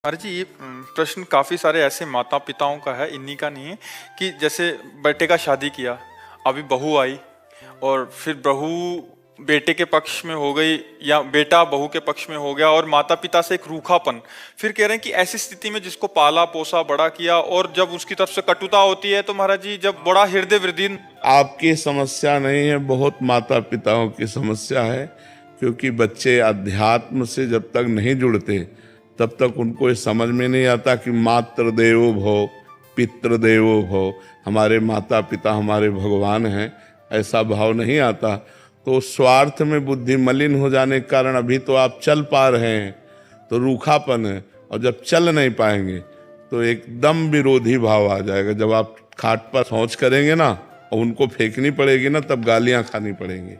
अरे जी ये प्रश्न काफ़ी सारे ऐसे माता पिताओं का है, इन्हीं का नहीं है कि जैसे बेटे का शादी किया, अभी बहू आई और फिर बहू बेटे के पक्ष में हो गई या बेटा बहू के पक्ष में हो गया और माता पिता से एक रूखापन। फिर कह रहे हैं कि ऐसी स्थिति में जिसको पाला पोसा बड़ा किया और जब उसकी तरफ से कटुता होती है तो महाराज जी जब बड़ा हृदय वृद्धि। आपकी समस्या नहीं है, बहुत माता पिताओं की समस्या है। क्योंकि बच्चे अध्यात्म से जब तक नहीं जुड़ते तब तक उनको ये समझ में नहीं आता कि मातृ देवो भव पितृ देवो भव, हमारे माता पिता हमारे भगवान हैं, ऐसा भाव नहीं आता। तो स्वार्थ में बुद्धि मलिन हो जाने के कारण अभी तो आप चल पा रहे हैं तो रूखापन है, और जब चल नहीं पाएंगे तो एकदम विरोधी भाव आ जाएगा। जब आप खाट पर शौच करेंगे ना और उनको फेंकनी पड़ेगी ना, तब गालियां खानी पड़ेंगी।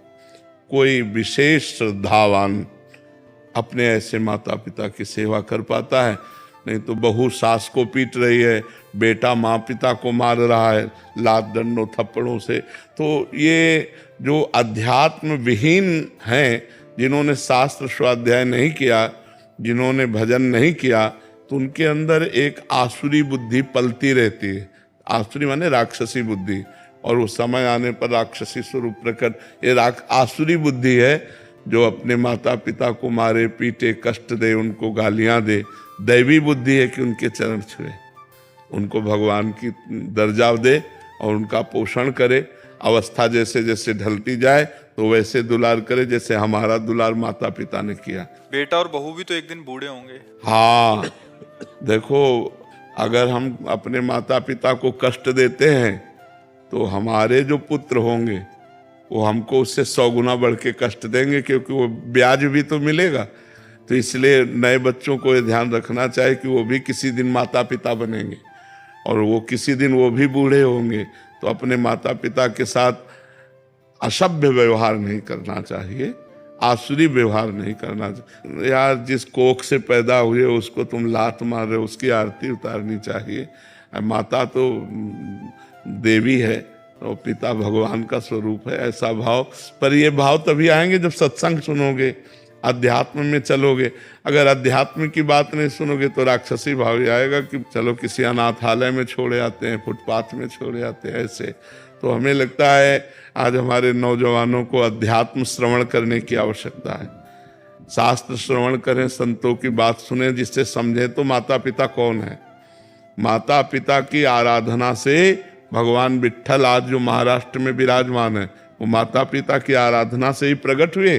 कोई विशेष श्रद्धावान अपने ऐसे माता पिता की सेवा कर पाता है। नहीं तो बहू सास को पीट रही है, बेटा माँ पिता को मार रहा है लात डंडों थप्पड़ों से। तो ये जो अध्यात्म विहीन हैं, जिन्होंने शास्त्र स्वाध्याय नहीं किया, जिन्होंने भजन नहीं किया, तो उनके अंदर एक आसुरी बुद्धि पलती रहती है। आसुरी माने राक्षसी बुद्धि, और उस समय आने पर राक्षसी स्वरूप प्रकट। ये आसुरी बुद्धि है जो अपने माता पिता को मारे पीटे कष्ट दे, उनको गालियां दे। दैवी बुद्धि है कि उनके चरण छुए, उनको भगवान की दर्जा दे और उनका पोषण करे। अवस्था जैसे जैसे ढलती जाए तो वैसे दुलार करे जैसे हमारा दुलार माता पिता ने किया। बेटा और बहू भी तो एक दिन बूढ़े होंगे। हाँ, देखो, अगर हम अपने माता पिता को कष्ट देते हैं तो हमारे जो पुत्र होंगे वो हमको उससे 100 गुना बढ़ के कष्ट देंगे, क्योंकि वो ब्याज भी तो मिलेगा। तो इसलिए नए बच्चों को ये ध्यान रखना चाहिए कि वो भी किसी दिन माता पिता बनेंगे और वो किसी दिन वो भी बूढ़े होंगे। तो अपने माता पिता के साथ असभ्य व्यवहार नहीं करना चाहिए, आसुरी व्यवहार नहीं करना चाहिए। यार, जिस कोख से पैदा हुए उसको तुम लात मार रहे हो, उसकी आरती उतारनी चाहिए। माता तो देवी है और पिता भगवान का स्वरूप है, ऐसा भाव। पर ये भाव तभी आएंगे जब सत्संग सुनोगे, अध्यात्म में चलोगे। अगर अध्यात्म की बात नहीं सुनोगे तो राक्षसी भाव ही आएगा कि चलो किसी अनाथालय में छोड़े आते हैं, फुटपाथ में छोड़े आते हैं, ऐसे। तो हमें लगता है आज हमारे नौजवानों को अध्यात्म श्रवण करने की आवश्यकता है। शास्त्र श्रवण करें, संतों की बात सुने, जिससे समझे तो माता पिता कौन है। माता पिता की आराधना से भगवान विट्ठल आज जो महाराष्ट्र में विराजमान है, वो माता पिता की आराधना से ही प्रकट हुए।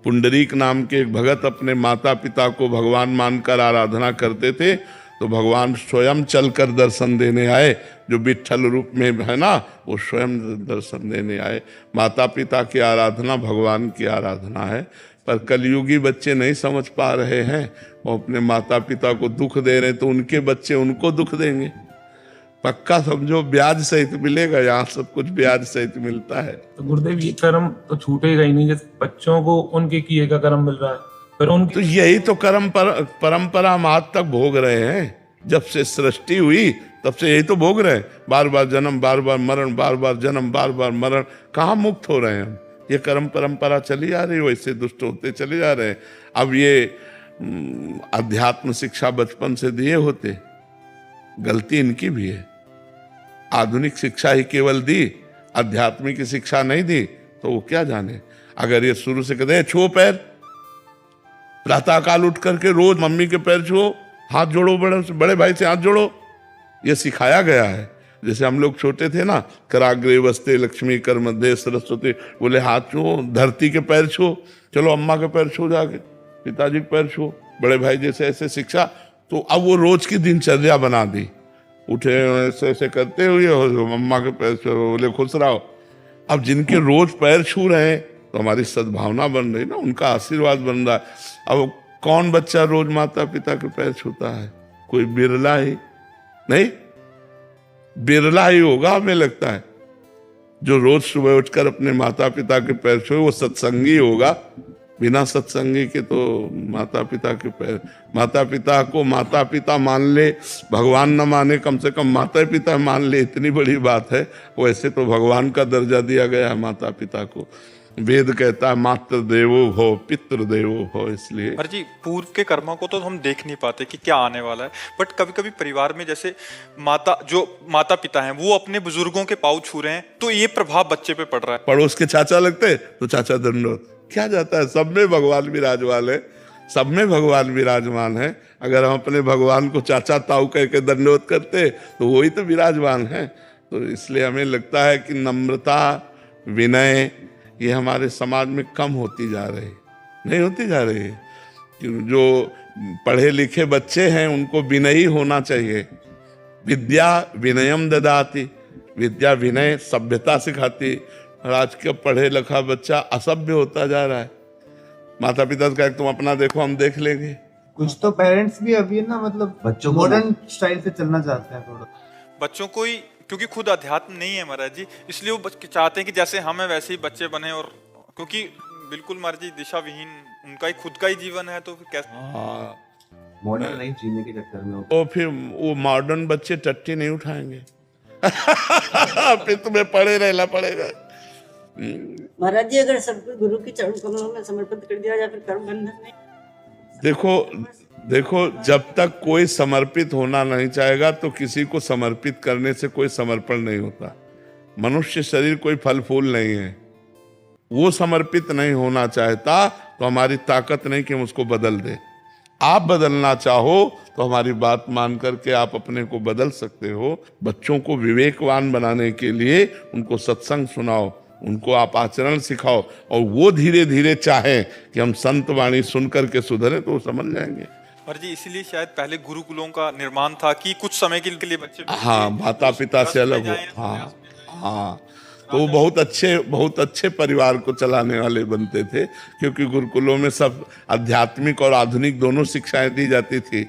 पुंडरीक नाम के एक भगत अपने माता पिता को भगवान मानकर आराधना करते थे, तो भगवान स्वयं चलकर दर्शन देने आए। जो विट्ठल रूप में है ना, वो स्वयं दर्शन देने आए। माता पिता की आराधना भगवान की आराधना है। पर कलयुगी बच्चे नहीं समझ पा रहे हैं, वो अपने माता पिता को दुख दे रहे हैं, तो उनके बच्चे उनको दुख देंगे। पक्का समझो, ब्याज सहित मिलेगा। यहाँ सब कुछ ब्याज सहित मिलता है। तो गुरुदेव, ये कर्म तो छूटेगा ही नहीं। जैसे बच्चों को उनके किए का कर्म मिल रहा है, फिर उनकी तो यही तो कर्म परंपरा हम आज तक भोग रहे हैं। जब से सृष्टि हुई तब से यही तो भोग रहे हैं। बार बार जन्म, बार बार मरण, बार बार जन्म, बार बार मरण। कहाँ मुक्त हो रहे हैं हम? ये कर्म परंपरा चली आ रही है, वैसे दुष्ट होते चले जा रहे हैं। अब ये अध्यात्म शिक्षा बचपन से दिए होते, गलती इनकी भी है। आधुनिक शिक्षा ही केवल दी, आध्यात्मिक शिक्षा नहीं दी, तो वो क्या जाने। अगर ये शुरू से कहते हैं छुओ पैर, प्रातःकाल उठ करके रोज मम्मी के पैर छुओ, हाथ जोड़ो, बड़े भाई से हाथ जोड़ो, ये सिखाया गया है। जैसे हम लोग छोटे थे ना, कराग्रे वस्ते लक्ष्मी कर मध्य सरस्वती, बोले हाथ छुओ, धरती के पैर छुओ, चलो अम्मा के पैर छुओ, जाके पिताजी के पैर छुओ, बड़े भाई जैसे ऐसे शिक्षा। तो अब वो रोज की दिनचर्या बना दी। उठे ऐसे ऐसे करते हुए अम्मा के पैर छू, बोले खुश रहो। अब जिनके रोज पैर छू रहे हैं तो हमारी सद्भावना बन रही ना, उनका आशीर्वाद बन रहा है। अब कौन बच्चा रोज माता पिता के पैर छूता है? कोई बिरला ही नहीं, बिरला ही होगा हमें लगता है जो रोज सुबह उठकर अपने माता पिता के पैर छुए। वो सत्संगी होगा, बिना सत्संगी के तो माता पिता के पैर। माता पिता को माता पिता मान ले, भगवान न माने, कम से कम माता पिता मान ले, इतनी बड़ी बात है। वैसे तो भगवान का दर्जा दिया गया है माता पिता को। वेद कहता है मातृ देवो भव पितृ देवो भव, इसलिए महाराज जी पूर्व के कर्मों को तो हम देख नहीं पाते कि क्या आने वाला है, बट कभी कभी परिवार में जैसे माता पिता हैं वो अपने बुजुर्गों के पाँव छू रहे हैं तो ये प्रभाव बच्चे पे पड़ रहा है। पड़ोस के चाचा लगते तो चाचा दंडोत, क्या जाता है, सब में भगवान विराजमान है, सब में भगवान विराजमान है। अगर हम अपने भगवान को चाचा ताऊ कह के दंडवत करते तो वही तो विराजमान है। तो इसलिए हमें लगता है कि नम्रता विनय ये हमारे समाज में कम होती जा रही, नहीं होती जा रही है। जो पढ़े लिखे बच्चे हैं उनको विनयी होना चाहिए। विद्या विनयम ददाति, विद्या विनय सभ्यता सिखाती। और आज का पढ़े लिखा बच्चा असभ्य होता जा रहा है। माता पिता का तुम अपना देखो हम देख लेंगे। कुछ तो पेरेंट्स भी अभी ना मतलब बच्चों को मॉडर्न स्टाइल से चलना चाहते हैं थोड़ा। बच्चों को ही, क्योंकि खुद अध्यात्म नहीं है महाराज जी, इसलिए वो चाहते हैं कि जैसे हम हैं वैसे ही बच्चे बने। और क्योंकि बिल्कुल महाराज जी दिशा विहीन उनका ही खुद का ही जीवन है तो फिर कैसे। हाँ, मॉडर्न लाइफ जीने के चक्कर में तो फिर वो मॉडर्न बच्चे टट्टी नहीं उठाएंगे। फिर तुम्हें पड़े रहना पड़ेगा। महाराज जी अगर सब कुछ गुरु के चरण कमलों में समर्पित कर दिया जाए फिर कर्म बंधन नहीं। देखो जब तक कोई समर्पित होना नहीं चाहेगा तो किसी को समर्पित करने से कोई समर्पण नहीं होता। मनुष्य शरीर कोई फल फूल नहीं है। वो समर्पित नहीं होना चाहता तो हमारी ताकत नहीं कि हम उसको बदल दे। आप बदलना चाहो तो हमारी बात मान करके आप अपने को बदल सकते हो। बच्चों को विवेकवान बनाने के लिए उनको सत्संग सुनाओ, उनको आप आचरण सिखाओ, और वो धीरे धीरे चाहें कि हम संत वाणी सुन करके सुधरे तो वो समझ जाएंगे। महाराज जी इसीलिए शायद पहले गुरुकुलों का निर्माण था कि कुछ समय के लिए बच्चे हाँ माता पिता से अलग हो। हाँ हाँ, तो वो बहुत अच्छे परिवार को चलाने वाले बनते थे, क्योंकि गुरुकुलों में सब आध्यात्मिक और आधुनिक दोनों शिक्षाएं दी जाती थी।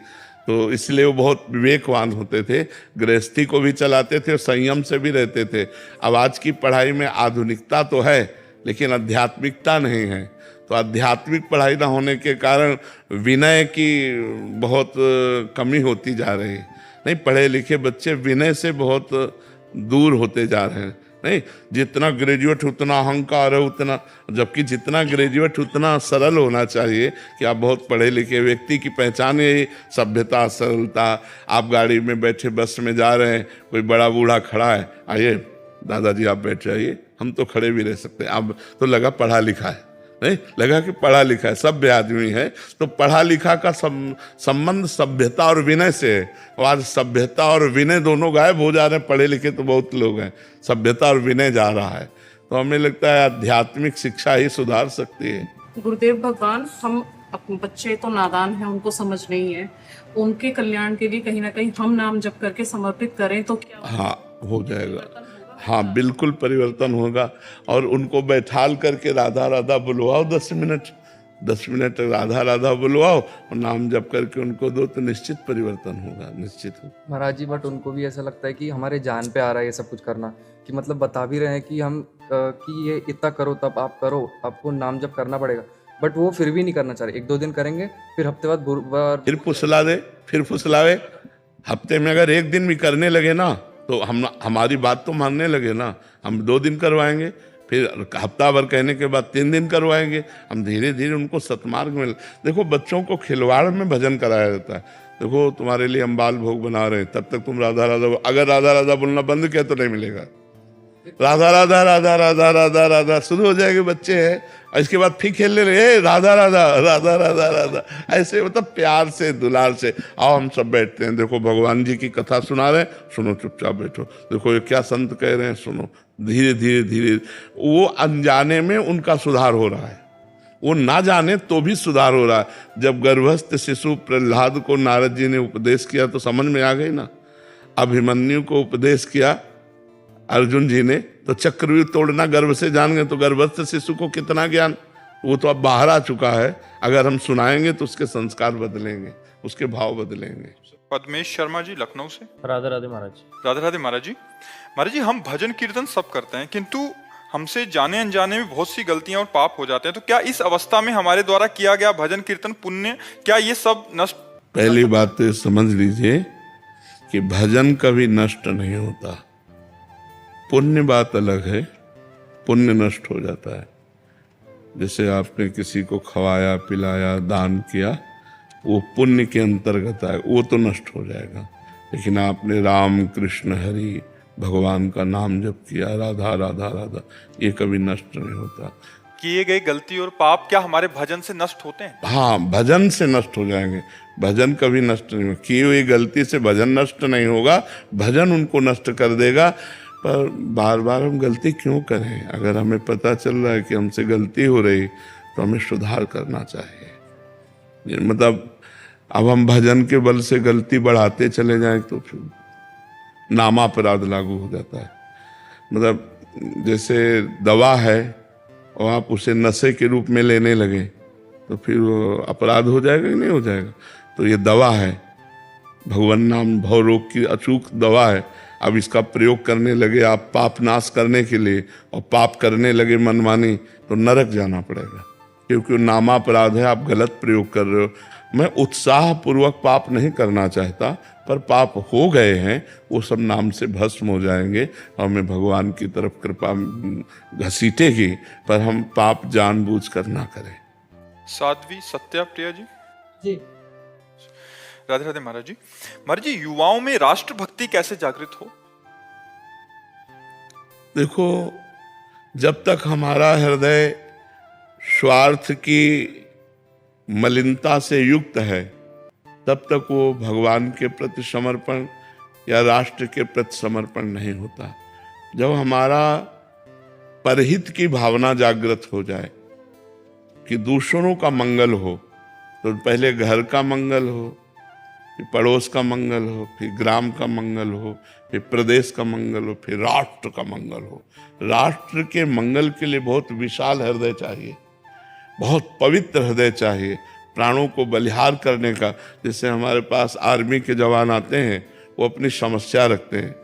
तो इसलिए वो बहुत विवेकवान होते थे, गृहस्थी को भी चलाते थे और संयम से भी रहते थे। अब आज की पढ़ाई में आधुनिकता तो है लेकिन आध्यात्मिकता नहीं है। तो आध्यात्मिक पढ़ाई ना होने के कारण विनय की बहुत कमी होती जा रही है। नहीं, पढ़े लिखे बच्चे विनय से बहुत दूर होते जा रहे हैं। नहीं, जितना ग्रेजुएट उतना अहंकार है, उतना, जबकि जितना ग्रेजुएट उतना सरल होना चाहिए कि आप बहुत पढ़े लिखे व्यक्ति की पहचान यही सभ्यता सरलता। आप गाड़ी में बैठे बस में जा रहे हैं, कोई बड़ा बूढ़ा खड़ा है, आइए दादाजी आप बैठ जाइए, हम तो खड़े भी रह सकते हैं। अब तो लगा पढ़ा लिखा है, नहीं लगा कि पढ़ा लिखा है, सभ्य आदमी है। तो पढ़ा लिखा का संबंध सभ्यता और विनय से है। और आज सभ्यता और विनय दोनों गायब हो जा रहे हैं। पढ़े लिखे तो बहुत लोग हैं, सभ्यता और विनय जा रहा है। तो हमें लगता है आध्यात्मिक शिक्षा ही सुधार सकती है। गुरुदेव भगवान, हम अपने बच्चे तो नादान हैं, उनको समझ नहीं है, उनके कल्याण के लिए कहीं ना कहीं हम नाम जप करके समर्पित करें तो क्या हाँ हो जाएगा। हाँ बिल्कुल परिवर्तन होगा। और उनको बैठाल करके राधा राधा बुलवाओ 10 मिनट राधा राधा बुलवाओ और नाम जप करके उनको दो तो निश्चित परिवर्तन होगा, निश्चित होगा। महाराज जी बट उनको भी ऐसा लगता है कि हमारे जान पे आ रहा है ये सब कुछ करना, कि मतलब बता भी रहे हैं कि हम कि ये इतना करो तब आप करो, आपको नाम जप करना पड़ेगा, बट वो फिर भी नहीं करना चाह रहे। 1-2 दिन करेंगे फिर हफ्ते बाद फिर फुसला दे, फिर फुसलावे। हफ्ते में अगर 1 दिन भी करने लगे ना तो हमारी बात तो मानने लगे ना। हम 2 दिन करवाएंगे, फिर हफ्ता भर कहने के बाद 3 दिन करवाएंगे। हम धीरे धीरे उनको सतमार्ग में। देखो बच्चों को खिलवाड़ में भजन कराया जाता है। देखो तुम्हारे लिए हम बाल भोग बना रहे हैं, तब तक तुम राधा राधा, अगर राधा राधा बोलना बंद किया तो नहीं मिलेगा। राधा राधा राधा राधा राधा राधा शुरू हो जाएंगे बच्चे हैं, और इसके बाद फिर खेलने लगे राधा राधा राधा राधा राधा, ऐसे मतलब प्यार से दुलार से। आओ हम सब बैठते हैं, देखो भगवान जी की कथा सुना रहे हैं, सुनो चुपचाप बैठो, देखो ये क्या संत कह रहे हैं सुनो। धीरे धीरे धीरे वो अनजाने में उनका सुधार हो रहा है, वो ना जाने तो भी सुधार हो रहा है। जब गर्भस्थ शिशु प्रहलाद को नारद जी ने उपदेश किया तो समझ में आ गई ना। अभिमन्यु को उपदेश किया अर्जुन जी ने तो चक्रव्यूह तोड़ना गर्भ से जान गए, तो गर्भस्थ शिशु को कितना ज्ञान, वो तो अब बाहर आ चुका है। अगर हम सुनाएंगे तो उसके संस्कार बदलेंगे, उसके भाव बदलेंगे। पद्मेश शर्मा जी लखनऊ से। राधे राधे महाराज। राधे राधे महाराज जी। महाराज जी हम भजन कीर्तन सब करते हैं किंतु हमसे जाने अनजाने में बहुत सी गलतियां और पाप हो जाते हैं, तो क्या इस अवस्था में हमारे द्वारा किया गया भजन कीर्तन पुण्य क्या ये सब नष्ट? पहली बात तो समझ लीजिए कि भजन कभी नष्ट नहीं होता। पुण्य बात अलग है, पुण्य नष्ट हो जाता है। जैसे आपने किसी को खवाया पिलाया दान किया, वो पुण्य के अंतर्गत आए, वो तो नष्ट हो जाएगा। लेकिन आपने राम कृष्ण हरि भगवान का नाम जप किया, राधा राधा राधा, ये कभी नष्ट नहीं होता। किए गए गलती और पाप क्या हमारे भजन से नष्ट होते हैं? हाँ, भजन से नष्ट हो जाएंगे, भजन कभी नष्ट नहीं होगा। की हुई गलती से भजन नष्ट नहीं होगा, भजन उनको नष्ट कर देगा। पर बार बार हम गलती क्यों करें? अगर हमें पता चल रहा है कि हमसे गलती हो रही तो हमें सुधार करना चाहिए। मतलब अब हम भजन के बल से गलती बढ़ाते चले जाएं तो फिर नामापराध लागू हो जाता है। मतलब जैसे दवा है और आप उसे नशे के रूप में लेने लगे तो फिर वो अपराध हो जाएगा कि नहीं हो जाएगा? तो ये दवा है, भगवान नाम भव रोग की अचूक दवा है। अब इसका प्रयोग करने लगे आप पाप नाश करने के लिए और पाप करने लगे मनमानी, तो नरक जाना पड़ेगा, क्योंकि नामापराध है, आप गलत प्रयोग कर रहे हो। मैं उत्साह पूर्वक पाप नहीं करना चाहता, पर पाप हो गए हैं, वो सब नाम से भस्म हो जाएंगे और हमें भगवान की तरफ कृपा घसीटेगी, पर हम पाप जानबूझ कर ना करें। साध्वी सत्या प्रिया जी। जी। राधे राधे महाराज जी। महाराज जी, युवाओं में राष्ट्रभक्ति कैसे जागृत हो? देखो, जब तक हमारा हृदय स्वार्थ की मलिनता से युक्त है, तब तक वो भगवान के प्रति समर्पण या राष्ट्र के प्रति समर्पण नहीं होता। जब हमारा परहित की भावना जागृत हो जाए कि दूसरों का मंगल हो, तो पहले घर का मंगल हो, फिर पड़ोस का मंगल हो, फिर ग्राम का मंगल हो, फिर प्रदेश का मंगल हो, फिर राष्ट्र का मंगल हो। राष्ट्र के मंगल के लिए बहुत विशाल हृदय चाहिए, बहुत पवित्र हृदय चाहिए, प्राणों को बलिहार करने का। जैसे हमारे पास आर्मी के जवान आते हैं, वो अपनी समस्या रखते हैं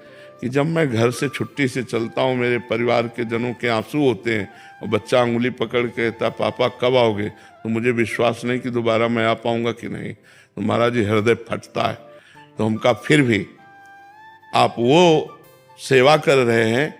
कि जब मैं घर से छुट्टी से चलता हूँ, मेरे परिवार के जनों के आंसू होते हैं और बच्चा अंगुली पकड़ के कहता पापा कब आओगे, तो मुझे विश्वास नहीं कि दोबारा मैं आ पाऊंगा कि नहीं। तो महाराज जी हृदय फटता है। तो हम कहा फिर भी आप वो सेवा कर रहे हैं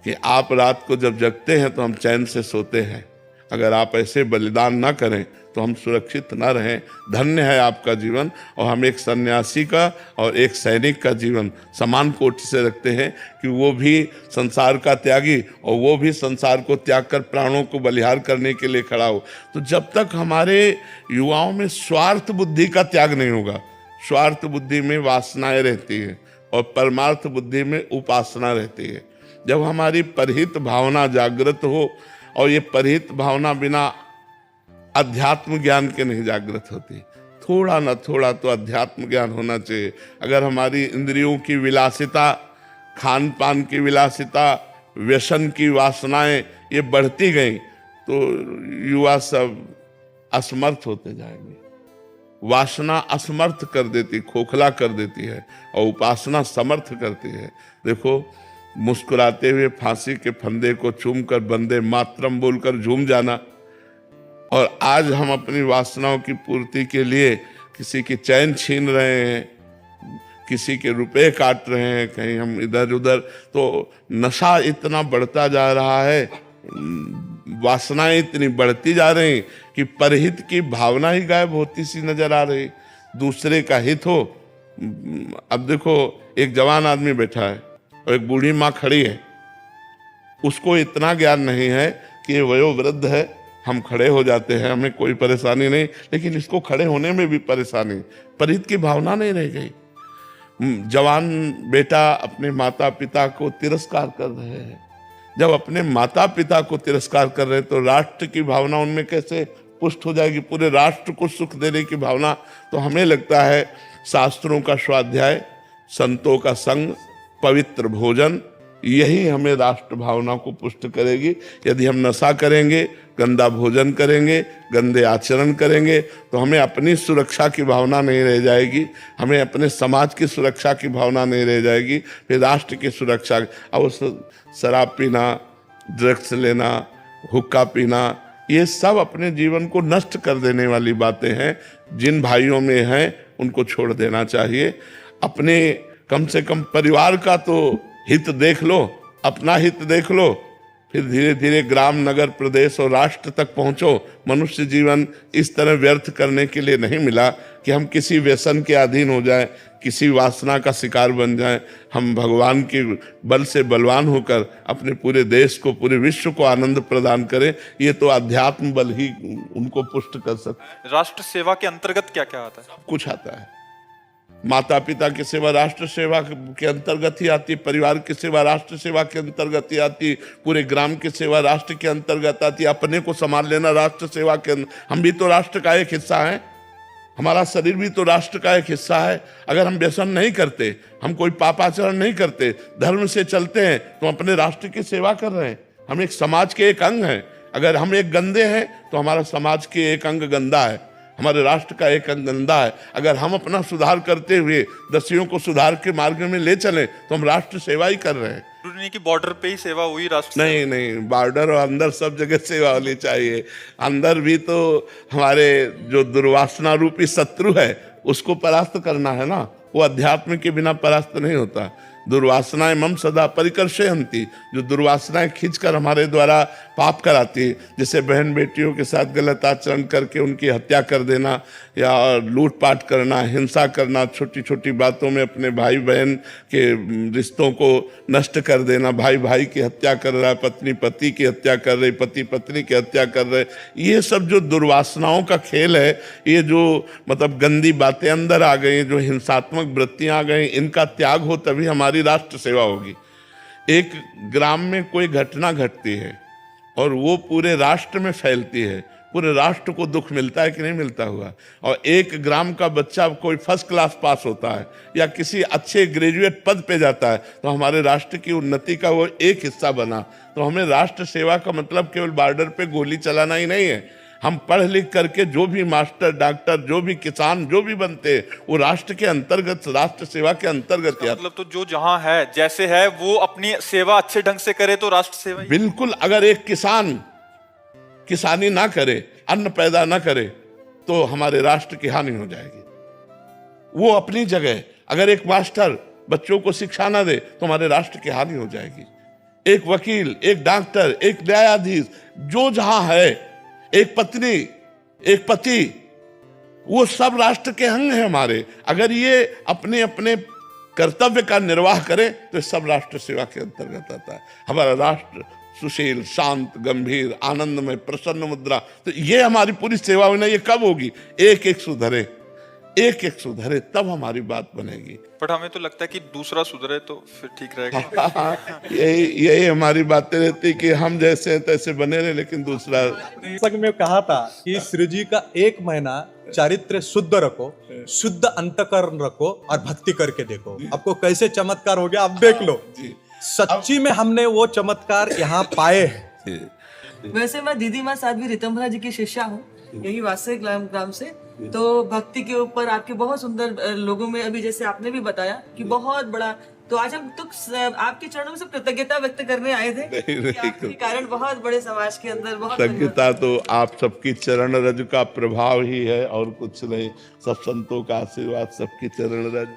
कि आप रात को जब जगते हैं तो हम चैन से सोते हैं। अगर आप ऐसे बलिदान ना करें तो हम सुरक्षित ना रहें। धन्य है आपका जीवन। और हम एक सन्यासी का और एक सैनिक का जीवन समान कोटि से रखते हैं कि वो भी संसार का त्यागी और वो भी संसार को त्याग कर प्राणों को बलिहार करने के लिए खड़ा हो। तो जब तक हमारे युवाओं में स्वार्थ बुद्धि का त्याग नहीं होगा, स्वार्थ बुद्धि में वासनाएं रहती है और परमार्थ बुद्धि में उपासना रहती है। जब हमारी परहित भावना जागृत हो, और ये परहित भावना बिना अध्यात्म ज्ञान के नहीं जागृत होती, थोड़ा न थोड़ा तो अध्यात्म ज्ञान होना चाहिए। अगर हमारी इंद्रियों की विलासिता, खान पान की विलासिता, व्यसन की वासनाएं ये बढ़ती गई तो युवा सब असमर्थ होते जाएंगे। वासना असमर्थ कर देती, खोखला कर देती है, और उपासना समर्थ करती है। देखो, मुस्कुराते हुए फांसी के फंदे को चूमकर वंदे मातरम बोलकर झूम जाना, और आज हम अपनी वासनाओं की पूर्ति के लिए किसी की चैन छीन रहे हैं, किसी के रुपए काट रहे हैं, कहीं हम इधर उधर। तो नशा इतना बढ़ता जा रहा है, वासनाएं इतनी बढ़ती जा रही कि परहित की भावना ही गायब होती सी नजर आ रही। दूसरे का हित हो। अब देखो, एक जवान आदमी बैठा है और एक बूढ़ी माँ खड़ी है, उसको इतना ज्ञान नहीं है कि ये वयोवृद्ध है, हम खड़े हो जाते हैं, हमें कोई परेशानी नहीं, लेकिन इसको खड़े होने में भी परेशानी, परहित की भावना नहीं रह गई। जवान बेटा अपने माता पिता को तिरस्कार कर रहे हैं। जब अपने माता पिता को तिरस्कार कर रहे हैं तो राष्ट्र की भावना उनमें कैसे पुष्ट हो जाएगी, पूरे राष्ट्र को सुख देने की भावना। तो हमें लगता है शास्त्रों का स्वाध्याय, संतों का संग, पवित्र भोजन, यही हमें राष्ट्र भावना को पुष्ट करेगी। यदि हम नशा करेंगे, गंदा भोजन करेंगे, गंदे आचरण करेंगे, तो हमें अपनी सुरक्षा की भावना नहीं रह जाएगी, हमें अपने समाज की सुरक्षा की भावना नहीं रह जाएगी, फिर राष्ट्र की सुरक्षा। अब शराब पीना, ड्रग्स लेना, हुक्का पीना, ये सब अपने जीवन को नष्ट कर देने वाली बातें हैं। जिन भाइयों में हैं उनको छोड़ देना चाहिए। अपने कम से कम परिवार का तो हित देख लो, अपना हित देख लो, फिर धीरे धीरे ग्राम, नगर, प्रदेश और राष्ट्र तक पहुंचो। मनुष्य जीवन इस तरह व्यर्थ करने के लिए नहीं मिला कि हम किसी व्यसन के अधीन हो जाएं, किसी वासना का शिकार बन जाएं। हम भगवान के बल से बलवान होकर अपने पूरे देश को, पूरे विश्व को आनंद प्रदान करें। ये तो अध्यात्म बल ही उनको पुष्ट कर सकता है। राष्ट्र सेवा के अंतर्गत क्या क्या आता है? कुछ आता है। माता पिता की सेवा राष्ट्र सेवा के अंतर्गत ही आती, परिवार की सेवा राष्ट्र सेवा के अंतर्गत ही आती, पूरे ग्राम की सेवा राष्ट्र के अंतर्गत आती, अपने को संभाल लेना राष्ट्र सेवा के हम भी तो राष्ट्र का एक हिस्सा हैं। हमारा शरीर भी तो राष्ट्र का एक हिस्सा है। अगर हम व्यसन नहीं करते, हम कोई पापाचरण नहीं करते, धर्म से चलते हैं, तो अपने राष्ट्र की सेवा कर रहे हैं। हम एक समाज के एक अंग हैं। अगर हम एक गंदे हैं तो हमारा समाज के एक अंग गंदा है, हमारे राष्ट्र का एक अंग गंदा है। अगर हम अपना सुधार करते हुए दसियों को सुधार के मार्ग में ले चलें तो हम राष्ट्र सेवा ही कर रहे हैं। जरूरी नहीं कि बॉर्डर पे ही सेवा हुई राष्ट्र नहीं नहीं, बॉर्डर और अंदर सब जगह सेवा होनी चाहिए। अंदर भी तो हमारे जो दुर्वासना रूपी शत्रु है उसको परास्त करना है ना। वो अध्यात्म के बिना परास्त नहीं होता। दुर्वासनाएं मम सदा परिकर्षयन्ति, जो दुर्वासनाएं खींचकर हमारे द्वारा पाप कराती है, जैसे बहन बेटियों के साथ गलत आचरण करके उनकी हत्या कर देना या लूटपाट करना, हिंसा करना, छोटी छोटी बातों में अपने भाई बहन के रिश्तों को नष्ट कर देना, भाई भाई की हत्या कर रहा है, पत्नी पति की हत्या कर रही, पति पत्नी की हत्या कर रहे, ये सब जो दुर्वासनाओं का खेल है, ये जो मतलब गंदी बातें अंदर आ गई, जो हिंसात्मक वृत्तियां आ गई, इनका त्याग हो तभी हमारी राष्ट्र सेवा होगी। एक ग्राम में कोई घटना घटती है और वो पूरे राष्ट्र में फैलती है, पूरे राष्ट्र को दुख मिलता है कि नहीं मिलता हुआ। और एक ग्राम का बच्चा कोई फर्स्ट क्लास पास होता है या किसी अच्छे ग्रेजुएट पद पे जाता है तो हमारे राष्ट्र की उन्नति का वो एक हिस्सा बना। तो हमें राष्ट्र सेवा का मतलब केवल बॉर्डर पे गोली चलाना ही नहीं है। हम पढ़ लिख करके जो भी मास्टर, डॉक्टर, जो भी किसान, जो भी बनते हैं वो राष्ट्र के अंतर्गत, राष्ट्र सेवा के अंतर्गत ही आते। मतलब तो जो जहां है जैसे है वो अपनी सेवा अच्छे ढंग से करे तो राष्ट्र सेवा ही। बिल्कुल। अगर एक किसान किसानी ना करे, अन्न पैदा ना करे तो हमारे राष्ट्र की हानि हो जाएगी। वो अपनी जगह। अगर एक मास्टर बच्चों को शिक्षा ना दे तो हमारे राष्ट्र की हानि हो जाएगी। एक वकील, एक डॉक्टर, एक न्यायाधीश, जो जहां है, एक पत्नी, एक पति, वो सब राष्ट्र के अंग हैं हमारे। अगर ये अपने अपने कर्तव्य का निर्वाह करें तो सब राष्ट्र सेवा के अंतर्गत आता है। हमारा राष्ट्र सुशील, शांत, गंभीर, आनंदमय, प्रसन्न मुद्रा, तो ये हमारी पूरी सेवा होना। ये कब होगी? एक एक सुधरे, एक एक सुधरे, तब हमारी बात बनेगी। बट हमें तो लगता है कि दूसरा सुधरे तो फिर ठीक रहेगा। यही हमारी बातें रहती कि हम जैसे हैं तैसे बने रहे, लेकिन दूसरा। पुस्तक में कहा था कि श्री जी का 1 महीना चारित्र शुद्ध रखो, शुद्ध अंतकरण रखो और भक्ति करके देखो, आपको कैसे चमत्कार हो गया आप देख लो। सच्ची में हमने वो चमत्कार यहाँ पाए हैं। वैसे मैं दीदी माँ साध्वी ऋतंभरा जी की शिष्या हूँ, यही वास्तविक ग्राम से। तो भक्ति के ऊपर आपके बहुत सुंदर लोगों में, अभी जैसे आपने भी बताया कि बहुत बड़ा, तो आज हम तो आपके चरणों में से कृतज्ञता व्यक्त करने आए थे कि आपके कारण बहुत बड़े समाज के अंदर बहुत कृतज्ञता तो आप सबकी चरण रज का प्रभाव ही है और कुछ नहीं। सब संतों का आशीर्वाद, सबकी चरण रज।